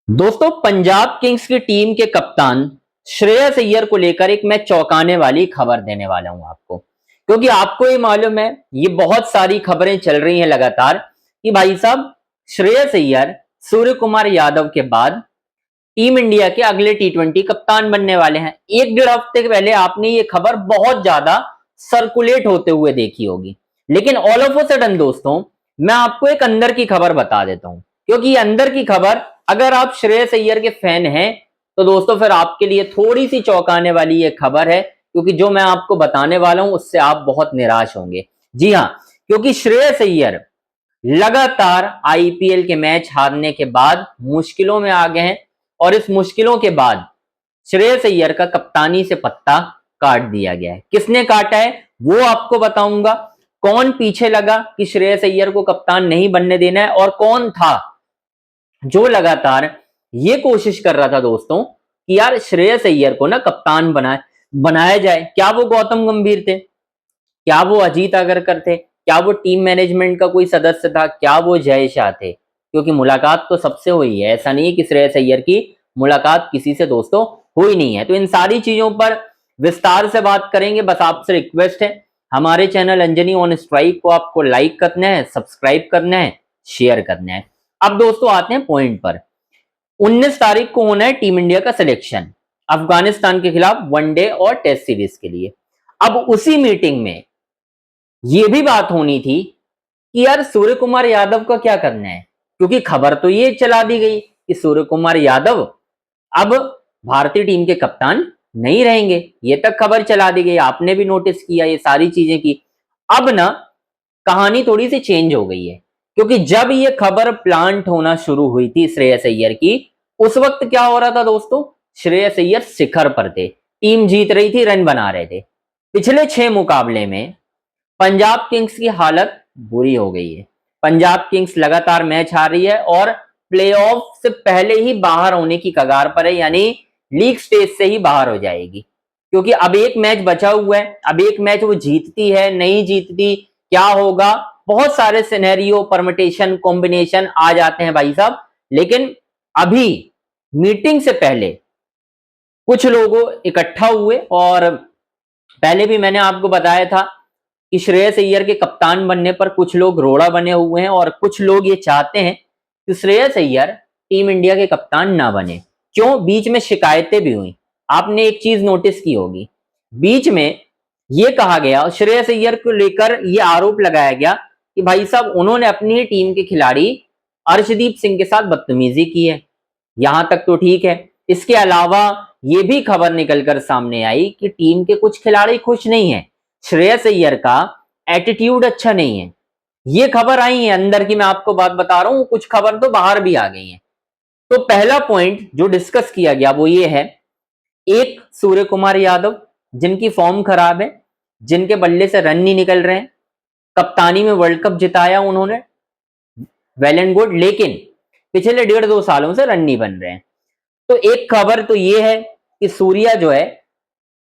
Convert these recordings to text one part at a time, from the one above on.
दोस्तों, पंजाब किंग्स की टीम के कप्तान श्रेयस अय्यर को लेकर एक मैं चौंकाने वाली खबर देने वाला हूं आपको। क्योंकि आपको ये मालूम है, ये बहुत सारी खबरें चल रही हैं लगातार कि भाई साहब श्रेयस अय्यर सूर्य कुमार यादव के बाद टीम इंडिया के अगले टी20 कप्तान बनने वाले हैं। एक डेढ़ हफ्ते पहले आपने ये खबर बहुत ज्यादा सर्कुलेट होते हुए देखी होगी, लेकिन ऑल ऑफ अ सडन दोस्तों मैं आपको एक अंदर की खबर बता देता हूं। क्योंकि ये अंदर की खबर, अगर आप श्रेयस अय्यर के फैन हैं तो दोस्तों फिर आपके लिए थोड़ी सी चौंकाने वाली ये खबर है। क्योंकि जो मैं आपको बताने वाला हूं उससे आप बहुत निराश होंगे। जी हां, क्योंकि श्रेयस अय्यर लगातार आईपीएल के मैच हारने के बाद मुश्किलों में आ गए हैं और इस मुश्किलों के बाद श्रेयस अय्यर का कप्तानी से पत्ता काट दिया गया है। किसने काटा है वो आपको बताऊंगा। कौन पीछे लगा कि श्रेयस अय्यर को कप्तान नहीं बनने देना है, और कौन था जो लगातार ये कोशिश कर रहा था दोस्तों कि यार श्रेयस अय्यर को ना कप्तान बनाया जाए। क्या वो गौतम गंभीर थे? क्या वो अजीत अगरकर थे? क्या वो टीम मैनेजमेंट का कोई सदस्य था? क्या वो जय शाह थे? क्योंकि मुलाकात तो सबसे हुई है, ऐसा नहीं है कि श्रेयस अय्यर की मुलाकात किसी से दोस्तों हुई नहीं है। तो इन सारी चीजों पर विस्तार से बात करेंगे। बस आपसे रिक्वेस्ट है, हमारे चैनल अंजनी ऑन स्ट्राइक को आपको लाइक करना है, सब्सक्राइब करना है, शेयर करना है। अब दोस्तों आते हैं पॉइंट पर। 19 तारीख को होना है टीम इंडिया का सिलेक्शन अफगानिस्तान के खिलाफ वनडे और टेस्ट सीरीज के लिए। अब उसी मीटिंग में यह भी बात होनी थी कि यार सूर्य कुमार यादव का क्या करना है। क्योंकि खबर तो ये चला दी गई कि सूर्य कुमार यादव अब भारतीय टीम के कप्तान नहीं रहेंगे। ये तक खबर चला दी गई, आपने भी नोटिस किया ये सारी चीजें की। अब ना कहानी थोड़ी सी चेंज हो गई है। क्योंकि जब ये खबर प्लांट होना शुरू हुई थी श्रेयस अय्यर की, उस वक्त क्या हो रहा था दोस्तों? श्रेयस अय्यर शिखर पर थे, टीम जीत रही थी, रन बना रहे थे। पिछले 6 मुकाबले में पंजाब किंग्स की हालत बुरी हो गई है। पंजाब किंग्स लगातार मैच हार रही है और प्लेऑफ से पहले ही बाहर होने की कगार पर है, यानी लीग स्टेज से ही बाहर हो जाएगी। क्योंकि अब एक मैच बचा हुआ है, अब एक मैच वो जीतती है नहीं जीतती, क्या होगा, बहुत सारे सिनेरियो परमिटेशन कॉम्बिनेशन आ जाते हैं भाई साहब। लेकिन अभी मीटिंग से पहले कुछ लोगों इकट्ठा हुए, और पहले भी मैंने आपको बताया था कि श्रेयस अय्यर के कप्तान बनने पर कुछ लोग रोड़ा बने हुए हैं और कुछ लोग ये चाहते हैं कि श्रेयस अय्यर टीम इंडिया के कप्तान ना बने। क्यों? बीच में शिकायतें भी हुई। आपने एक चीज नोटिस की होगी, बीच में ये कहा गया, श्रेयस अय्यर को लेकर ये आरोप लगाया गया कि भाई साहब उन्होंने अपनी ही टीम के खिलाड़ी अर्शदीप सिंह के साथ बदतमीजी की है। यहां तक तो ठीक है। इसके अलावा ये भी खबर निकलकर सामने आई कि टीम के कुछ खिलाड़ी खुश नहीं है, श्रेयस अय्यर का एटीट्यूड अच्छा नहीं है। ये खबर आई है अंदर की, मैं आपको बात बता रहा हूं, कुछ खबर तो बाहर भी आ गई है। तो पहला पॉइंट जो डिस्कस किया गया वो ये है, एक सूर्य कुमार यादव जिनकी फॉर्म खराब है, जिनके बल्ले से रन नहीं निकल रहे हैं, कप्तानी में वर्ल्ड कप जिताया उन्होंने, वेल एंड गुड, लेकिन पिछले 1.5-2 सालों से रन नहीं बन रहे हैं। तो एक खबर तो ये है कि सूर्या जो है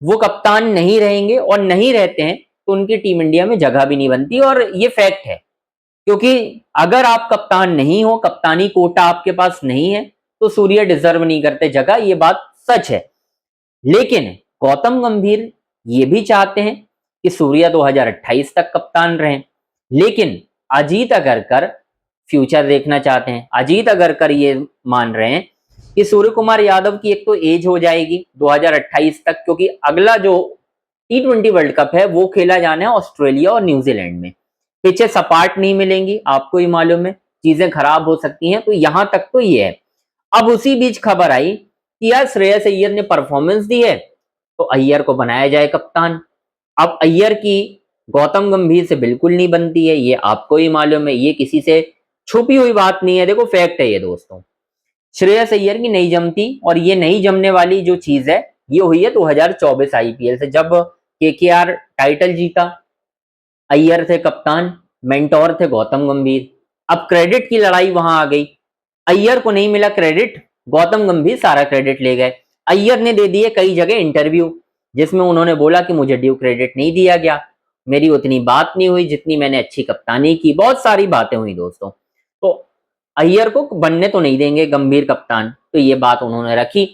वो कप्तान नहीं रहेंगे, और नहीं रहते हैं तो उनकी टीम इंडिया में जगह भी नहीं बनती, और ये फैक्ट है। क्योंकि अगर आप कप्तान नहीं हो, कप्तानी कोटा आपके पास नहीं है, तो सूर्या डिजर्व नहीं करते जगह, ये बात सच है। लेकिन गौतम गंभीर ये भी चाहते हैं कि सूर्या 2028 तक कप्तान रहें। लेकिन अजीत अगरकर फ्यूचर देखना चाहते हैं। अजीत अगरकर ये मान रहे हैं कि सूर्य कुमार यादव की एक तो एज हो जाएगी 2028 तक, क्योंकि अगला जो टी20 वर्ल्ड कप है वो खेला जाना है ऑस्ट्रेलिया और न्यूजीलैंड में। पिचेस सपाट नहीं मिलेंगी, आपको ही मालूम है, चीजें खराब हो सकती हैं। तो यहां तक तो ये है। अब उसी बीच खबर आई कि यार श्रेयस अय्यर ने परफॉर्मेंस दी है तो अय्यर को बनाया जाए कप्तान। अब अय्यर की गौतम गंभीर से बिल्कुल नहीं बनती है, ये आपको ही मालूम है, ये किसी से छुपी हुई बात नहीं है। देखो फैक्ट है ये दोस्तों, श्रेयस अय्यर की नहीं जमती, और ये नहीं जमने वाली जो चीज है ये हुई है 2024 आईपीएल से, जब केकेआर टाइटल जीता। अय्यर थे कप्तान, मेंटोर थे गौतम गंभीर। अब क्रेडिट की लड़ाई वहां आ गई, अय्यर को नहीं मिला क्रेडिट, गौतम गंभीर सारा क्रेडिट ले गए। अय्यर ने दे दिए कई जगह इंटरव्यू, जिसमें उन्होंने बोला कि मुझे ड्यू क्रेडिट नहीं दिया गया, मेरी उतनी बात नहीं हुई जितनी मैंने अच्छी कप्तानी की, बहुत सारी बातें हुई दोस्तों। तो अय्यर को बनने तो नहीं देंगे गंभीर कप्तान, तो ये बात उन्होंने रखी।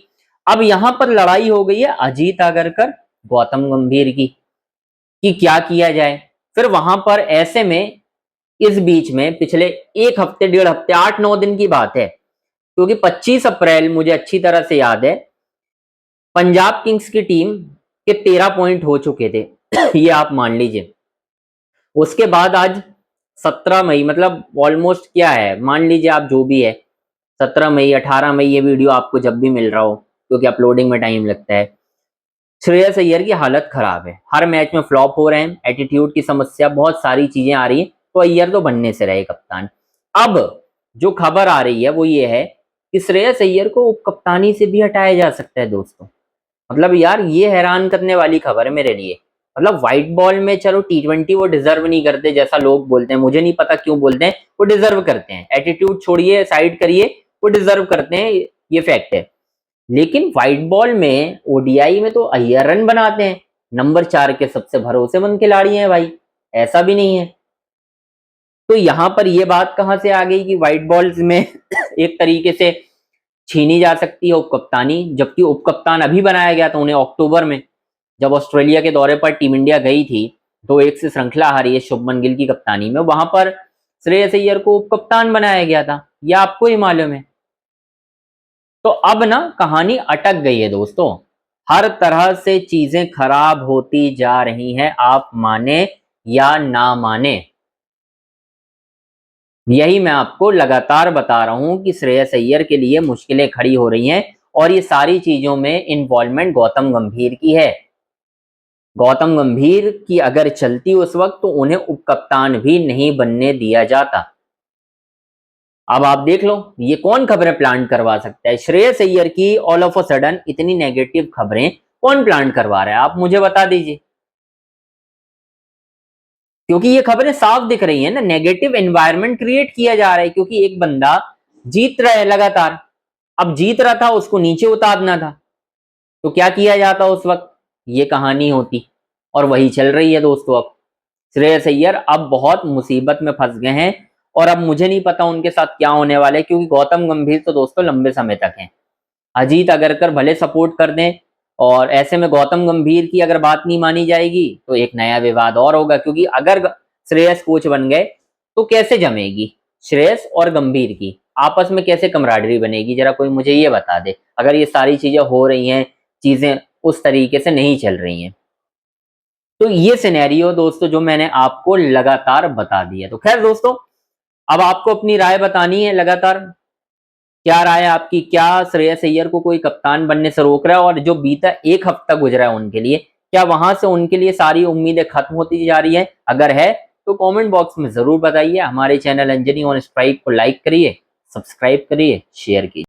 अब यहां पर लड़ाई हो गई है अजीत अगरकर गौतम गंभीर की कि क्या किया जाए। फिर वहां पर ऐसे में इस बीच में पिछले एक हफ्ते, डेढ़ हफ्ते, 8-9 दिन की बात है, क्योंकि 25 अप्रैल मुझे अच्छी तरह से याद है, पंजाब किंग्स की टीम के 13 पॉइंट हो चुके थे ये आप मान लीजिए। उसके बाद आज 17 मई, मतलब ऑलमोस्ट क्या है, मान लीजिए आप जो भी है, 17 मई 18 मई, ये वीडियो आपको जब भी मिल रहा हो, क्योंकि अपलोडिंग में टाइम लगता है, श्रेयस अय्यर की हालत खराब है, हर मैच में फ्लॉप हो रहे हैं, एटीट्यूड की समस्या, बहुत सारी चीजें आ रही हैं, तो अय्यर तो बनने से रहे कप्तान। अब जो खबर आ रही है वो ये है कि श्रेयस अय्यर को उप कप्तानी से भी हटाया जा सकता है दोस्तों। मतलब यार ये हैरान करने वाली खबर है मेरे लिए। मतलब व्हाइट बॉल में चलो T20 वो डिजर्व नहीं करते जैसा लोग बोलते हैं, मुझे नहीं पता क्यों बोलते हैं, वो डिजर्व करते हैं, एटीट्यूड छोड़िए साइड करिए, वो डिजर्व करते हैं, ये फैक्ट है। लेकिन व्हाइट बॉल में ओडीआई में तो अय्यर रन बनाते हैं, नंबर 4 के सबसे भरोसेमंद खिलाड़ी हैं भाई, ऐसा भी नहीं है। तो यहां पर ये बात कहां से आ गई कि व्हाइट बॉल्स में एक तरीके से छीनी जा सकती है उप कप्तानी, जबकि उप कप्तान अभी बनाया गया था उन्हें अक्टूबर में, जब ऑस्ट्रेलिया के दौरे पर टीम इंडिया गई थी, 2-1 से श्रृंखला हारी है शुभमन गिल की कप्तानी में, वहां पर श्रेयस अय्यर को उप कप्तान बनाया गया था, यह आपको ही मालूम है। तो अब ना कहानी अटक गई है दोस्तों, हर तरह से चीजें खराब होती जा रही हैं, आप माने या ना माने। यही मैं आपको लगातार बता रहा हूं कि श्रेयस अय्यर के लिए मुश्किलें खड़ी हो रही हैं, और ये सारी चीजों में इन्वॉल्वमेंट गौतम गंभीर की है। गौतम गंभीर की अगर चलती उस वक्त तो उन्हें उप कप्तान भी नहीं बनने दिया जाता। अब आप देख लो ये कौन खबरें प्लांट करवा सकता है, श्रेयस अय्यर की ऑल ऑफ अ सडन इतनी नेगेटिव खबरें कौन प्लांट करवा रहा है, आप मुझे बता दीजिए। क्योंकि ये खबरें साफ दिख रही है ना, नेगेटिव एनवायरनमेंट क्रिएट किया जा रहा है, क्योंकि एक बंदा जीत रहा है लगातार, अब जीत रहा था, उसको नीचे उतारना था, तो क्या किया जाता उस वक्त, ये कहानी होती, और वही चल रही है दोस्तों। अब श्रेयस अय्यर अब बहुत मुसीबत में फंस गए हैं, और अब मुझे नहीं पता उनके साथ क्या होने वाला है, क्योंकि गौतम गंभीर तो दोस्तों लंबे समय तक हैं, अजीत अगरकर भले सपोर्ट कर दें, और ऐसे में गौतम गंभीर की अगर बात नहीं मानी जाएगी तो एक नया विवाद और होगा, क्योंकि अगर श्रेयस कोच बन गए तो कैसे जमेगी श्रेयस और गंभीर की आपस में, कैसे कमराडरी बनेगी, जरा कोई मुझे ये बता दे, अगर ये सारी चीजें हो रही हैं, चीजें उस तरीके से नहीं चल रही हैं। तो ये सिनेरियो दोस्तों जो मैंने आपको लगातार बता दिया। तो खैर दोस्तों, अब आपको अपनी राय बतानी है लगातार, क्या राय है आपकी, क्या श्रेयस अय्यर को कोई कप्तान बनने से रोक रहा है, और जो बीता एक हफ्ता गुजरा है उनके लिए, क्या वहां से उनके लिए सारी उम्मीदें खत्म होती जा रही है? अगर है तो कमेंट बॉक्स में जरूर बताइए। हमारे चैनल अंजनी ऑन स्ट्राइक को लाइक करिए, सब्सक्राइब करिए, शेयर कीजिए।